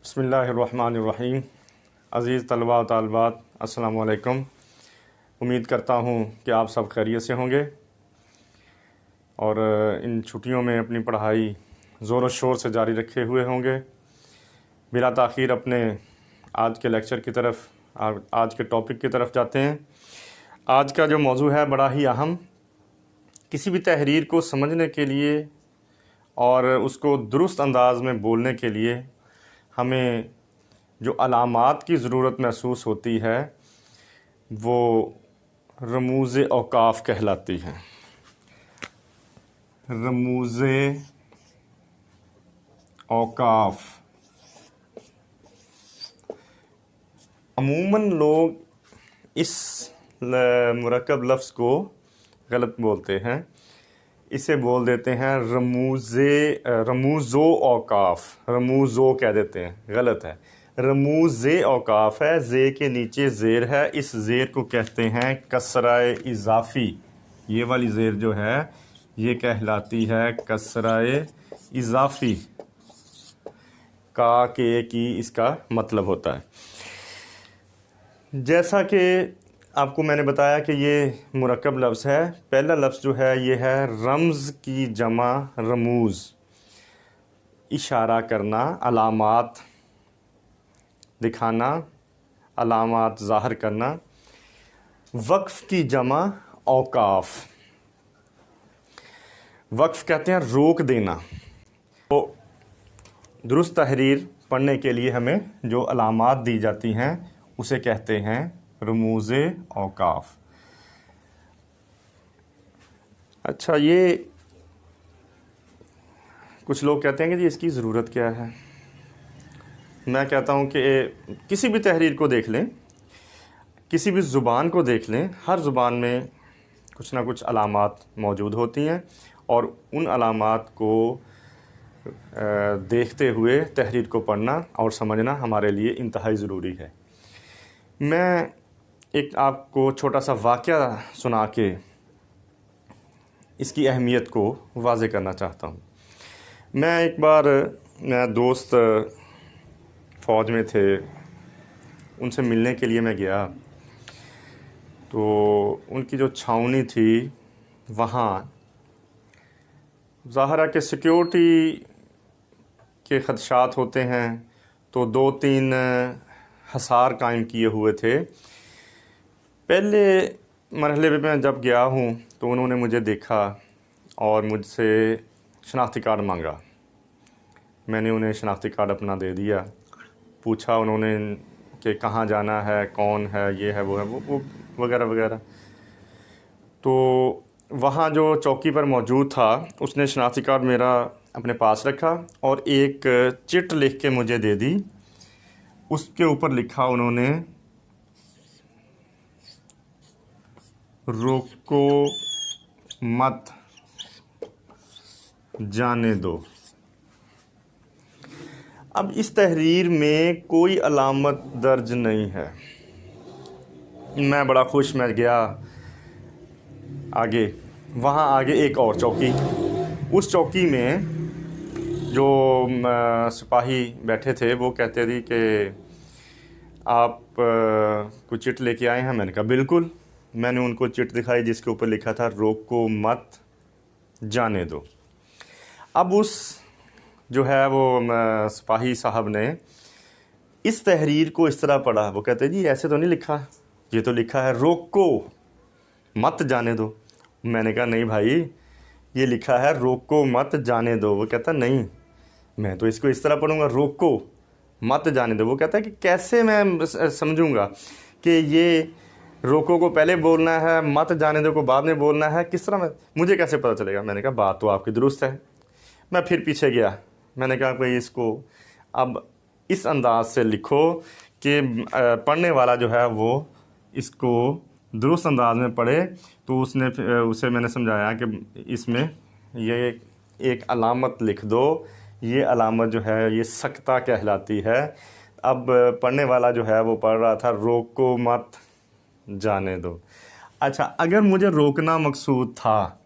बिस्मिल्लाहिर्रहमानिर्रहीम। अज़ीज़ तलबा व तालिबात, अस्सलामु अलैकुम। उम्मीद करता हूँ कि आप सब खैरियत से होंगे और इन छुट्टियों में अपनी पढ़ाई ज़ोर शोर से जारी रखे हुए होंगे। बिला ताख़ीर अपने आज के लेक्चर की तरफ, आज के टॉपिक की तरफ जाते हैं। आज का जो मौजू है बड़ा ही अहम। किसी भी तहरीर को समझने के लिए और उसको दुरुस्त अंदाज में बोलने के लिए हमें जो अलामात की ज़रूरत महसूस होती है वो रमूज़ औकाफ़ कहलाती हैं। रमूज़ औकाफ़। अमूमन लोग इस मुरक्कब लफ्ज़ को गलत बोलते हैं। इसे बोल देते हैं रमूज़ो औकाफ़। रमूज़ो कह देते हैं, गलत है। रमूज़ औकाफ़ है, ज़े के नीचे ज़ेर है। इस ज़ेर को कहते हैं कसराए इज़ाफ़ी। ये वाली ज़ेर जो है ये कहलाती है कसराए इज़ाफ़ी। का के की इसका मतलब होता है। जैसा कि आपको मैंने बताया कि ये मुरक्कब लफ्ज़ है। पहला लफ्ज़ जो है ये है रम्ज़ की जमा रमूज़। इशारा करना, अलामात दिखाना, अलामात ज़ाहिर करना। वक्फ़ की जमा औकाफ़। वक्फ़ कहते हैं रोक देना। तो दुरुस्त तहरीर पढ़ने के लिए हमें जो अलामात दी जाती हैं उसे कहते हैं रमूज़ औकाफ़। अच्छा, ये कुछ लोग कहते हैं कि जी इसकी ज़रूरत क्या है। मैं कहता हूँ कि किसी भी तहरीर को देख लें, किसी भी ज़ुबान को देख लें, हर ज़ुबान में कुछ ना कुछ अलामात मौजूद होती हैं और उन अलामात को देखते हुए तहरीर को पढ़ना और समझना हमारे लिए इंतहाई ज़रूरी है। मैं एक आपको छोटा सा वाक़या सुना के इसकी अहमियत को वाज़े करना चाहता हूँ। मैं एक बार, मेरा दोस्त फ़ौज में थे, उनसे मिलने के लिए मैं गया। तो उनकी जो छावनी थी वहाँ ज़ाहिर है कि सिक्योरिटी के ख़दशात होते हैं, तो 2-3 हसार कायम किए हुए थे। पहले मरहले में मैं जब गया हूँ तो उन्होंने मुझे देखा और मुझसे शनाख्ती कार्ड मांगा। मैंने उन्हें शनाख्ती कार्ड अपना दे दिया। पूछा उन्होंने कि कहाँ जाना है, कौन है, ये है, वो है, वो वगैरह वगैरह। तो वहाँ जो चौकी पर मौजूद था उसने शनाख्ती कार्ड मेरा अपने पास रखा और एक चिट लिख के मुझे दे दी। उसके ऊपर लिखा उन्होंने, रोको मत जाने दो। अब इस तहरीर में कोई अलामत दर्ज नहीं है। मैं बड़ा खुश, मैं गया आगे। वहाँ आगे एक और चौकी, उस चौकी में जो सिपाही बैठे थे वो कहते थे कि आप कुछ चिट लेके आए हैं। मैंने कहा बिल्कुल। मैंने उनको चिट दिखाई जिसके ऊपर लिखा था रोको मत जाने दो। अब उस जो है वो सिपाही साहब ने इस तहरीर को इस तरह पढ़ा। वो कहते जी ऐसे तो नहीं लिखा, ये तो लिखा है रोको मत जाने दो। मैंने कहा नहीं भाई, ये लिखा है रोको मत जाने दो। वो कहता नहीं, मैं तो इसको इस तरह पढ़ूंगा, रोको मत जाने दो। वो कहता है कि कैसे मैं समझूंगा कि ये रोको को पहले बोलना है, मत जाने दो को बाद में बोलना है, किस तरह मुझे कैसे पता चलेगा। मैंने कहा बात तो आपकी दुरुस्त है। मैं फिर पीछे गया। मैंने कहा भाई इसको अब इस अंदाज से लिखो कि पढ़ने वाला जो है वो इसको दुरुस्त अंदाज में पढ़े। तो उसे मैंने समझाया कि इसमें ये एक अलामत लिख दो। ये अलामत जो है ये सकता कहलाती है। अब पढ़ने वाला जो है वो पढ़ रहा था रोको मत जाने दो। अच्छा, अगर मुझे रोकना मकसूद था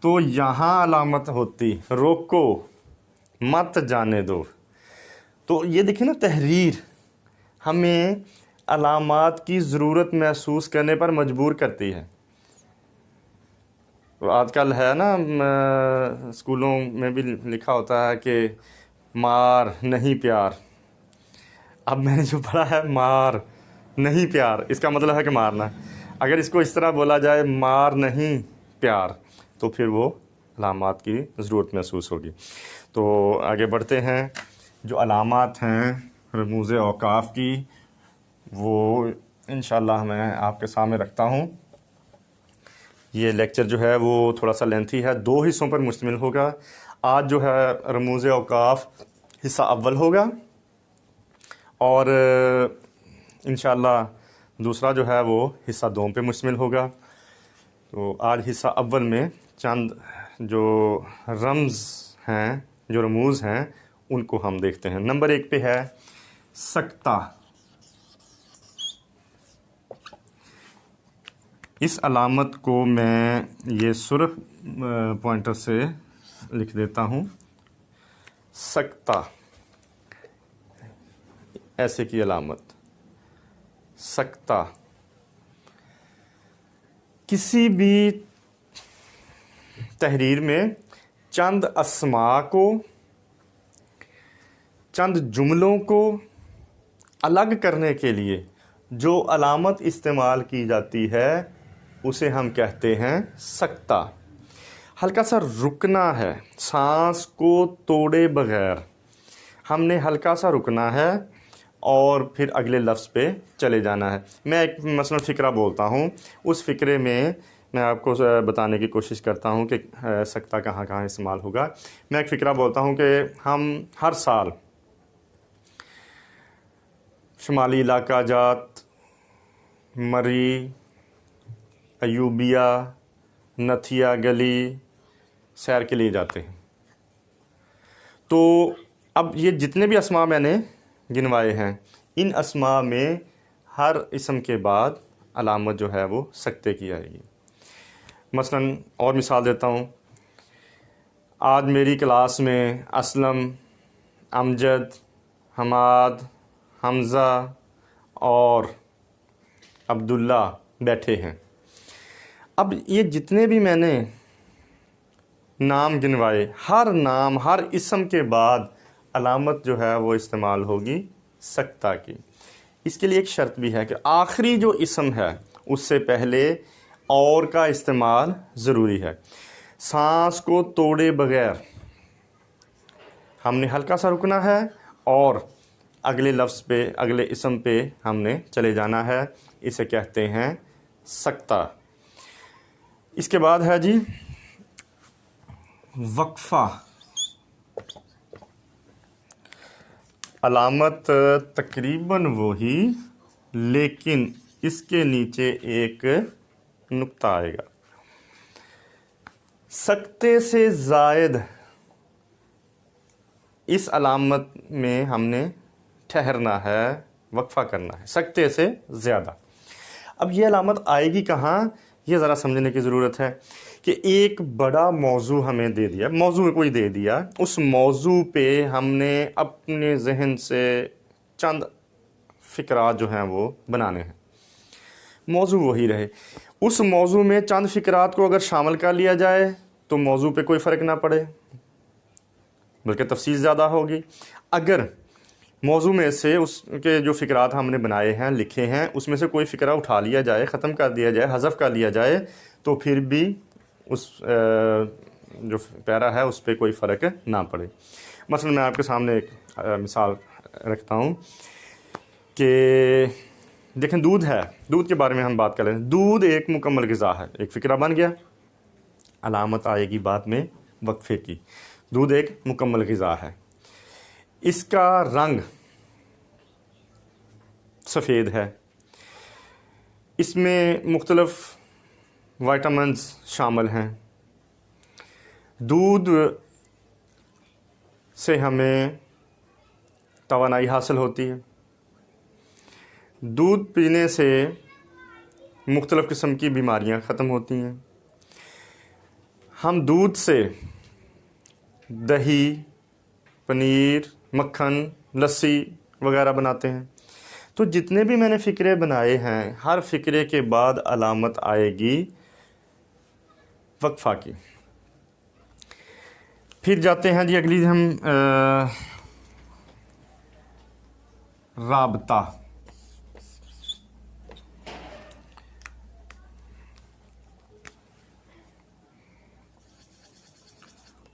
तो यहाँ अलामत होती रोको मत जाने दो। तो ये देखिए ना, तहरीर हमें अलामात की ज़रूरत महसूस करने पर मजबूर करती है। तो आजकल है ना, स्कूलों में भी लिखा होता है कि मार नहीं प्यार। अब मैंने जो पढ़ा है मार नहीं प्यार, इसका मतलब है कि मारना। अगर इसको इस तरह बोला जाए मार नहीं प्यार, तो फिर वो अलामात की ज़रूरत महसूस होगी। तो आगे बढ़ते हैं। जो अलामात हैं रमूज़ औकाफ़ की, वो इंशाअल्लाह मैं आपके सामने रखता हूँ। ये लेक्चर जो है वो थोड़ा सा लेंथी है, 2 हिस्सों पर मुश्तमिल होगा। आज जो है रमूज़ औकाफ़ हिस्सा अव्वल होगा, और इंशाअल्लाह दूसरा जो है वो हिस्सा 2 पे मुश्तमिल होगा। तो आज हिस्सा अव्वल में चंद जो रम्ज़ हैं, जो रमूज़ हैं, उनको हम देखते हैं। नंबर 1 पे है सक्ता। इस अलामत को मैं ये सुर्ख पॉइंटर से लिख देता हूँ। सक्ता, ऐसे की अलामत सक्ता। किसी भी तहरीर में चंद अस्मा को, चंद जुमलों को अलग करने के लिए जो अलामत इस्तेमाल की जाती है उसे हम कहते हैं सक्ता। हल्का सा रुकना है, सांस को तोड़े बगैर हमने हल्का सा रुकना है और फिर अगले लफ्ज़ पे चले जाना है। मैं एक मसलन फ़िक्रा बोलता हूँ, उस फ़िक्रे में मैं आपको बताने की कोशिश करता हूँ कि सक्ता कहाँ कहाँ इस्तेमाल होगा। मैं एक फ़िक्रा बोलता हूँ कि हम हर साल शुमाली इलाका जात, मरी, अयूबिया, नथिया गली सैर के लिए जाते हैं। तो अब ये जितने भी अस्मा मैंने गिनवाए हैं, इन अस्मा में हर इसम के बाद अलामत जो है वो सक्ते की आएगी। मसलन और मिसाल देता हूँ। आज मेरी क्लास में असलम, अमजद, हमाद, हमज़ा और अब्दुल्ला बैठे हैं। अब ये जितने भी मैंने नाम गिनवाए, हर नाम, हर इसम के बाद अलामत जो है वो इस्तेमाल होगी सक्ता की। इसके लिए एक शर्त भी है कि आखिरी जो इसम है उससे पहले और का इस्तेमाल ज़रूरी है। सांस को तोड़े बगैर हमने हल्का सा रुकना है और अगले लफ्ज़ पे, अगले इसम पे हमने चले जाना है। इसे कहते हैं सक्ता। इसके बाद है जी वक्फ़ा। अलामत तकरीबन वही, लेकिन इसके नीचे एक नुक्ता आएगा। सक्ते से ज़ायद इस अलामत में हमने ठहरना है, वक्फ़ा करना है, सक्ते से ज़्यादा। अब ये अलामत आएगी कहाँ, ये ज़रा समझने की ज़रूरत है कि एक बड़ा मौजू हमें दे दिया, मौजू कोई दे दिया, उस मौजू पे हमने अपने जहन से चंद फ़िक्रात जो हैं वो बनाने हैं। मौजू वही रहे, उस मौजू में चंद फ़िक्रात को अगर शामिल कर लिया जाए तो मौजू पे कोई फ़र्क ना पड़े, बल्कि तफसील ज़्यादा होगी। अगर मौजू में से उसके जो फ़िक्रात हमने बनाए हैं, लिखे हैं, उसमें से कोई फ़िक्रा उठा लिया जाए, ख़त्म कर दिया जाए, हज़फ कर लिया जाए, तो फिर भी उस जो पैरा है उस पर कोई फ़र्क ना पड़े। मसलन मैं आपके सामने एक मिसाल रखता हूँ कि देखें, दूध है, दूध के बारे में हम बात कर रहे हैं। दूध एक मुकम्मल ग़िज़ा है, एक फ़िक्रा बन गया। अलामत आएगी बाद में वक्फ़े की। दूध एक मुकम्मल ग़िज़ा है, इसका रंग सफ़ेद है, इसमें मुख्तलिफ़ विटामिन्स शामिल हैं। दूध से हमें तवानाई हासिल होती है। दूध पीने से मुख्तलिफ़ किस्म की बीमारियां ख़त्म होती हैं। हम दूध से दही, पनीर, मक्खन लस्सी वगैरह बनाते हैं। तो जितने भी मैंने फ़िक्रे बनाए हैं, हर फ़िक्रे के बाद अलामत आएगी वक्फ़ा की। फिर जाते हैं जी अगली हम राबता।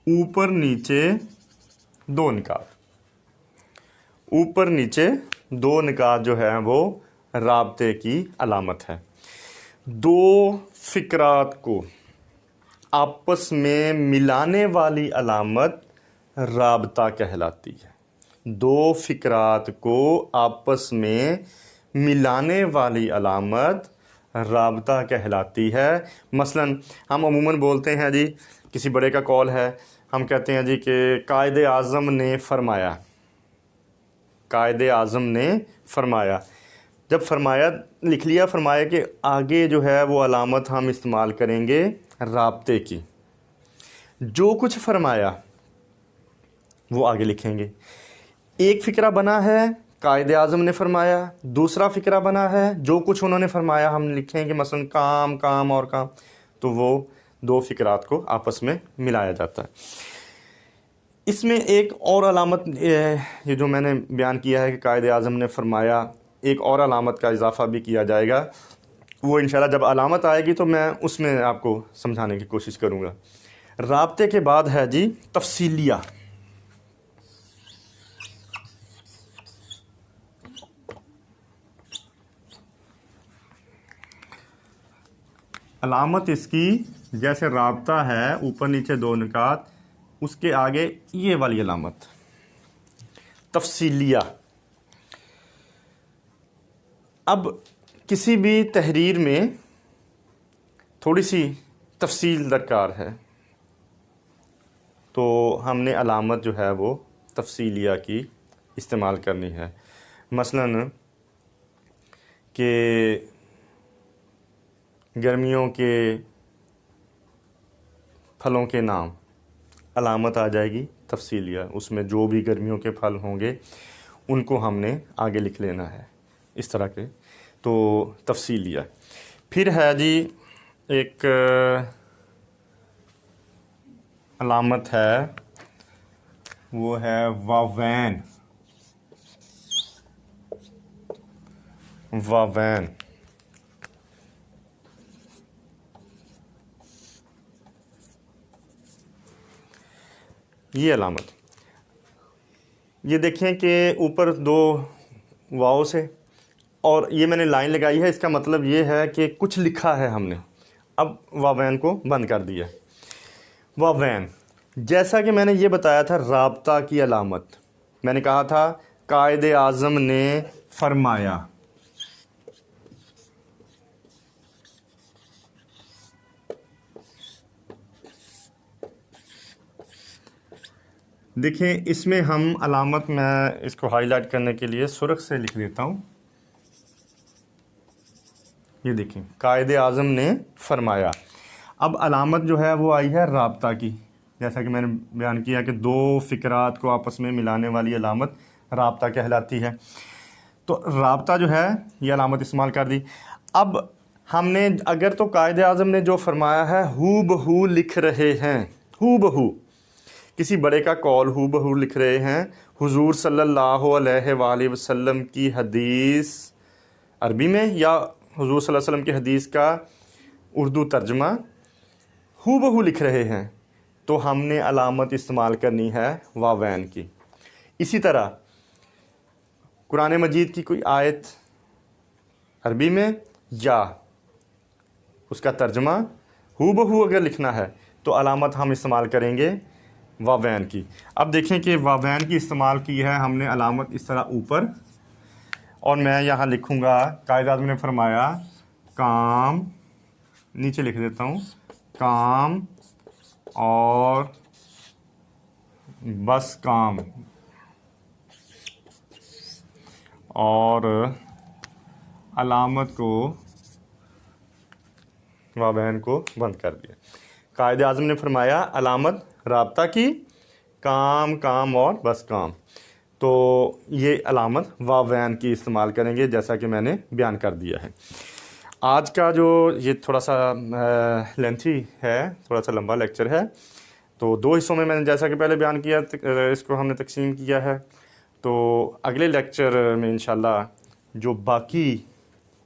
ऊपर नीचे दो निकात, ऊपर नीचे दो निकात जो है वो राबते की अलामत है। दो फ़िक्रात को आपस में मिलाने वाली अलामत राबता कहलाती है। दो फ़िक्रात को आपस में मिलाने वाली अलामत राबता कहलाती है। मसलन हम अमूमन बोलते हैं जी, किसी बड़े का कॉल है, हम कहते हैं जी कि कायदे आज़म ने फरमाया, कायदे आज़म ने फरमाया। जब फरमाया लिख लिया, फरमाया के आगे जो है वो अलामत हम इस्तेमाल करेंगे राबते की। जो कुछ फरमाया वो आगे लिखेंगे। एक फ़िक्रा बना है, कायदे आज़म ने फरमाया, दूसरा फ़िक्रा बना है, जो कुछ उन्होंने फरमाया हम लिखेंगे, मसलन काम, काम और काम। तो वो दो फ़िक्रात को आपस में मिलाया जाता है। इसमें एक और अलामत, ये जो मैंने बयान किया है कि कायदे आज़म ने फरमाया, एक और अलामत का इजाफ़ा भी किया जाएगा। वो इंशाल्लाह जब अलामत आएगी तो मैं उसमें आपको समझाने की कोशिश करूँगा। राब्ते के बाद है जी तफसीलिया। अलामत इसकी जैसे राब्ता है, ऊपर नीचे दो निकात, उसके आगे ये वाली अलामत तफसीलिया। अब किसी भी तहरीर में थोड़ी सी तफसील दरकार है, तो हमने अलामत जो है वो तफसीलिया की इस्तेमाल करनी है। मसलन कि गर्मियों के फलों के नाम, अलामत आ जाएगी तफसीलिया। उसमें जो भी गर्मियों के फल होंगे उनको हमने आगे लिख लेना है, इस तरह के। तो तफसीलिया। फिर है जी एक अलामत है, वो है वावैन। वावैन ये अलामत, ये देखें कि ऊपर दो वाव से और ये मैंने लाइन लगाई है, इसका मतलब ये है कि कुछ लिखा है हमने, अब वावैन को बंद कर दिया। वावैन, जैसा कि मैंने ये बताया था राब्ता की अलामत, मैंने कहा था कायदे आज़म ने फरमाया। देखें इसमें हम अलामत, मैं इसको हाईलाइट करने के लिए सुर्ख से लिख देता हूँ। ये देखें कायदे आज़म ने फरमाया। अब अलामत जो है वो आई है राब्ता की, जैसा कि मैंने बयान किया कि दो फ़िक्रात को आपस में मिलाने वाली अलामत राब्ता कहलाती है। तो राब्ता जो है ये अलामत इस्तेमाल कर दी। अब हमने अगर तो कायदे आज़म ने जो फरमाया है हू बहू लिख रहे हैं, हू बहू, किसी बड़े का कौल हू बहू लिख रहे हैं, हुजूर सल्लल्लाहु अलैहि वसल्लम की हदीस अरबी में या हुजूर सल्लल्लाहु अलैहि वसल्लम की हदीस का उर्दू तर्जमा हू बहू लिख रहे हैं, तो हमने अलामत इस्तेमाल करनी है वावैन की। इसी तरह कुरान मजीद की कोई आयत अरबी में या उसका तर्जमा हू बहू अगर लिखना है तो अलामत हम इस्तेमाल करेंगे वावैन की। अब देखें कि वावैन की इस्तेमाल की है हमने अलामत इस तरह ऊपर, और मैं यहाँ लिखूँगा कायदे आज़म ने फरमाया काम, नीचे लिख देता हूँ काम और बस काम, और अलामत को वावैन को बंद कर दिया। कायदे आज़म ने फरमाया अलामत राब्ता की काम, काम और बस काम। तो ये अलामत वाव वैन की इस्तेमाल करेंगे, जैसा कि मैंने बयान कर दिया है। आज का जो ये थोड़ा सा लेंथी है, थोड़ा सा लंबा लेक्चर है, तो 2 हिस्सों में मैंने जैसा कि पहले बयान किया इसको हमने तकसीम किया है। तो अगले लेक्चर में इंशाल्लाह जो बाकी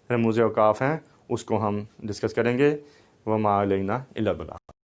रमूज़ औक़ाफ़ हैं उसको हम डिस्कस करेंगे। वमा अलैना इल्ला अल बलाग।